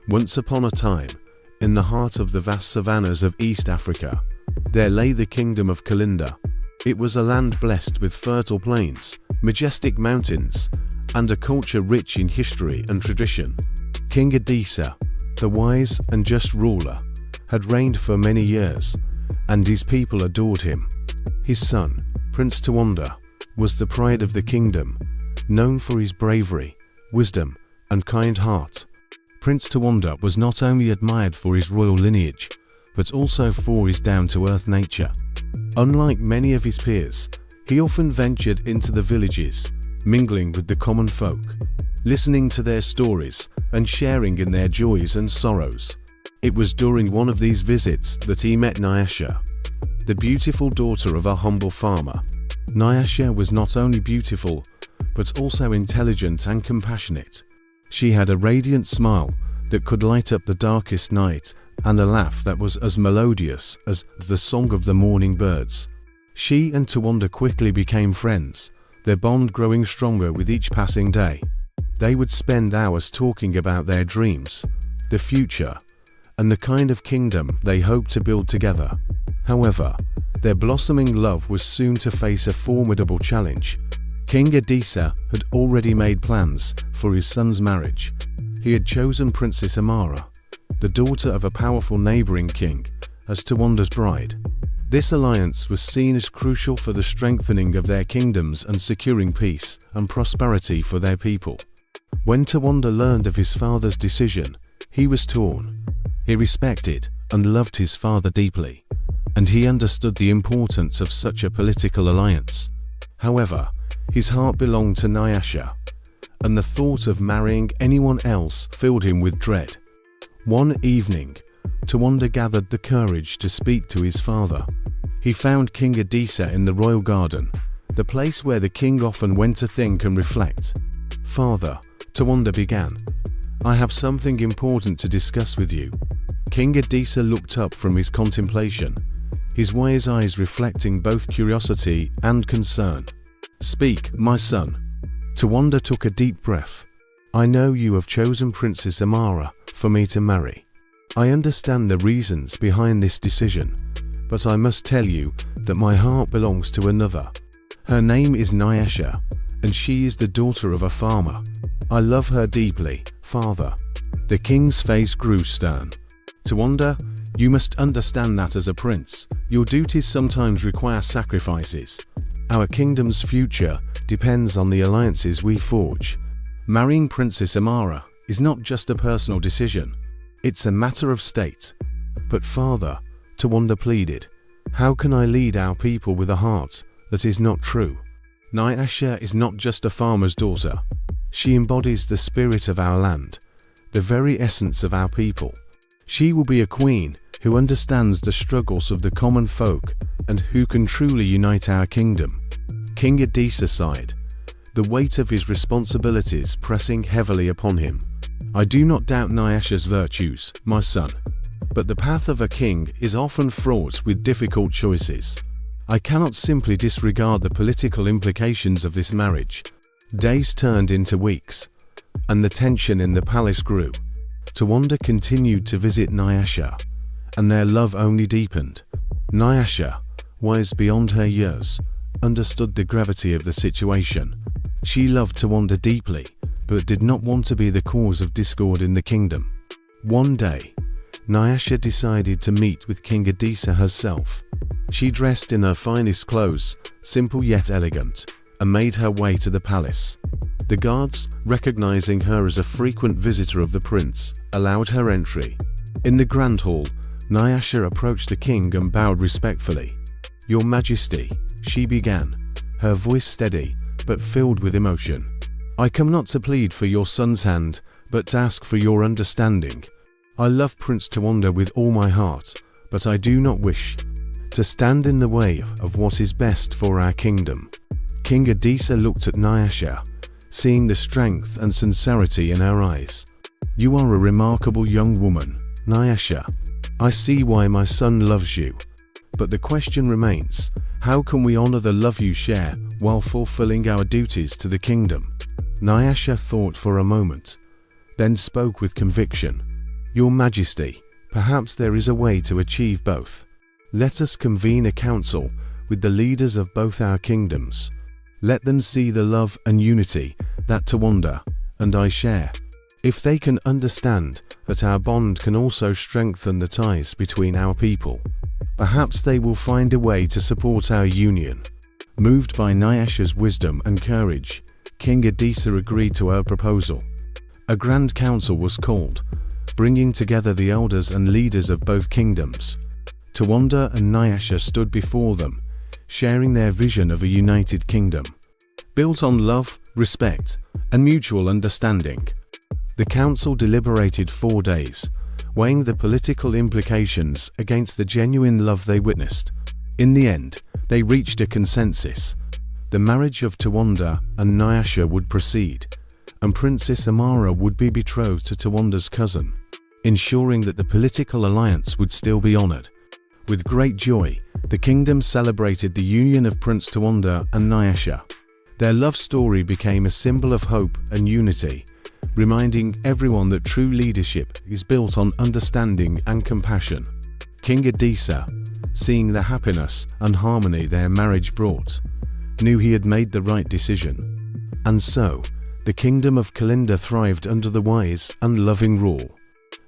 Once upon a time, in the heart of the vast savannas of East Africa, there lay the kingdom of Kalinda. It was a land blessed with fertile plains, majestic mountains, and a culture rich in history and tradition. King Adisa, the wise and just ruler, had reigned for many years, and his people adored him. His son, Prince Tawanda, was the pride of the kingdom, known for his bravery, wisdom, and kind heart. Prince Tawanda was not only admired for his royal lineage, but also for his down-to-earth nature. Unlike many of his peers, he often ventured into the villages, mingling with the common folk, listening to their stories and sharing in their joys and sorrows. It was during one of these visits that he met Nyasha, the beautiful daughter of a humble farmer. Nyasha was not only beautiful, but also intelligent and compassionate. She had a radiant smile that could light up the darkest night and a laugh that was as melodious as the song of the morning birds. She and Tawanda quickly became friends, their bond growing stronger with each passing day. They would spend hours talking about their dreams, the future, and the kind of kingdom they hoped to build together. However, their blossoming love was soon to face a formidable challenge. King Adisa had already made plans for his son's marriage. He had chosen Princess Amara, the daughter of a powerful neighboring king, as Tawanda's bride. This alliance was seen as crucial for the strengthening of their kingdoms and securing peace and prosperity for their people. When Tawanda learned of his father's decision, he was torn. He respected and loved his father deeply, and he understood the importance of such a political alliance. However, his heart belonged to Nyasha, and the thought of marrying anyone else filled him with dread. One evening, Tawanda gathered the courage to speak to his father. He found King Adisa in the royal garden, the place where the king often went to think and reflect. "Father," Tawanda began, "I have something important to discuss with you." King Adisa looked up from his contemplation, his wise eyes reflecting both curiosity and concern. "Speak, my son." Tawanda took a deep breath. "I know you have chosen Princess Amara for me to marry. I understand the reasons behind this decision, but I must tell you that my heart belongs to another. Her name is Nyasha, and she is the daughter of a farmer. I love her deeply, father." The king's face grew stern. "Tawanda, you must understand that as a prince, your duties sometimes require sacrifices. Our kingdom's future depends on the alliances we forge. Marrying Princess Amara is not just a personal decision, it's a matter of state." "But father," Tawanda pleaded, "how can I lead our people with a heart that is not true? Nyasha is not just a farmer's daughter. She embodies the spirit of our land, the very essence of our people. She will be a queen who understands the struggles of the common folk and who can truly unite our kingdom." King Adisa sighed, the weight of his responsibilities pressing heavily upon him. "I do not doubt Nyasha's virtues, my son, but the path of a king is often fraught with difficult choices. I cannot simply disregard the political implications of this marriage." Days turned into weeks, and the tension in the palace grew. Tawanda continued to visit Nyasha, and their love only deepened. Nyasha, wise beyond her years, understood the gravity of the situation. She loved Tawanda deeply, but did not want to be the cause of discord in the kingdom. One day, Nyasha decided to meet with King Adisa herself. She dressed in her finest clothes, simple yet elegant, and made her way to the palace. The guards, recognizing her as a frequent visitor of the prince, allowed her entry. In the grand hall, Nyasha approached the king and bowed respectfully. "Your Majesty," she began, her voice steady but filled with emotion. "I come not to plead for your son's hand, but to ask for your understanding. I love Prince Tawanda with all my heart, but I do not wish to stand in the way of what is best for our kingdom." King Adisa looked at Nyasha, seeing the strength and sincerity in her eyes. "You are a remarkable young woman, Nyasha. I see why my son loves you. But the question remains, how can we honor the love you share while fulfilling our duties to the kingdom?" Nyasha thought for a moment, then spoke with conviction. "Your Majesty, perhaps there is a way to achieve both. Let us convene a council with the leaders of both our kingdoms. Let them see the love and unity that Tawanda and I share. If they can understand that our bond can also strengthen the ties between our people, perhaps they will find a way to support our union." Moved by Nyasha's wisdom and courage, King Adisa agreed to her proposal. A grand council was called, bringing together the elders and leaders of both kingdoms. Tawanda and Nyasha stood before them, sharing their vision of a united kingdom, built on love, respect, and mutual understanding. The council deliberated 4 days, weighing the political implications against the genuine love they witnessed. In the end, they reached a consensus. The marriage of Tawanda and Nyasha would proceed, and Princess Amara would be betrothed to Tawanda's cousin, ensuring that the political alliance would still be honored. With great joy, the kingdom celebrated the union of Prince Tawanda and Nyasha. Their love story became a symbol of hope and unity, reminding everyone that true leadership is built on understanding and compassion. King Adisa, seeing the happiness and harmony their marriage brought, knew he had made the right decision. And so, the kingdom of Kalinda thrived under the wise and loving rule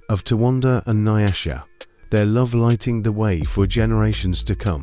of Tawanda and Nyasha, their love lighting the way for generations to come.